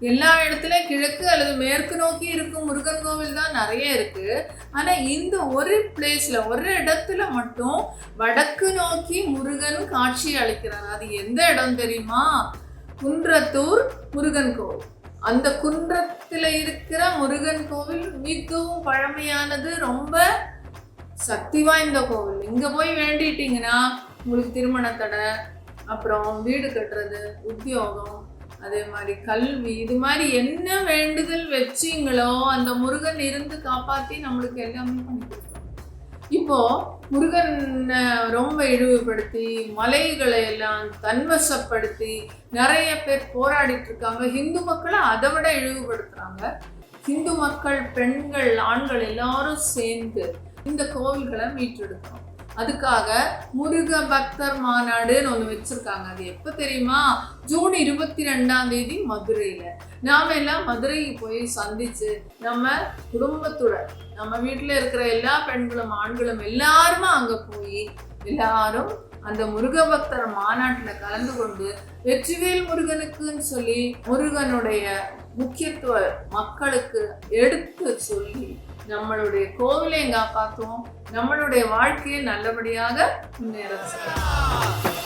எல்லா இடத்துலையும் கிழக்கு அல்லது மேற்கு நோக்கி இருக்கும் முருகன் கோவில் தான் நிறைய இருக்கு. ஆனா இந்த ஒரு பிளேஸ்ல, ஒரு இடத்துல மட்டும் வடக்கு நோக்கி முருகன் காட்சி அளிக்கிறார். அது எந்த இடம் தெரியுமா? குன்றத்தூர் முருகன் கோவில். அந்த குன்றத்துல இருக்கிற முருகன் கோவில் மிகவும் பழமையானது, ரொம்ப சக்தி வாய்ந்த கோவில். இங்க போய் வேண்டிட்டீங்கன்னா உங்களுக்கு திருமண தடை, அப்புறம் வீடு கட்டுறது, உத்தியோகம், அதே மாதிரி கல்வி, இது மாதிரி என்ன வேண்டுதல் வச்சிங்களோ அந்த முருகன் இருந்து காப்பாற்றி நம்மளுக்கு எல்லாமே பண்ணி கொடுத்தாங்க. இப்போ முருகன் ரொம்ப இழிவுபடுத்தி மலைகளை எல்லாம் தன்வசப்படுத்தி நிறைய பேர் போராடிட்டு இருக்காங்க. ஹிந்து மக்களை அதை விட இழிவுபடுத்துறாங்க. ஹிந்து மக்கள், பெண்கள், ஆண்கள் எல்லாரும் சேர்ந்து இந்த கோவில்களை மீட்டெடுக்கணும். அதுக்காக முருக பக்தர் மாநாடுன்னு ஒன்று வச்சிருக்காங்க. அது எப்போ தெரியுமா? ஜூன் 22 மதுரையில். நாம எல்லாம் மதுரைக்கு போய் சந்திச்சு நம்ம குடும்பத்துடன், நம்ம வீட்டில் இருக்கிற எல்லா பெண்களும் ஆண்களும் எல்லாருமே அங்கே போய் எல்லாரும் அந்த முருக பக்தர் மாநாட்டில் கலந்து கொண்டு வெற்றிவேல் முருகனுக்குன்னு சொல்லி முருகனுடைய முக்கியத்துவ மக்களுக்கு எடுத்து சொல்லி நம்மளுடைய கோவிலை காப்பாற்றுவோம், நம்மளுடைய வாழ்க்கையை நல்லபடியாக முன்னேற செய்யலாம்.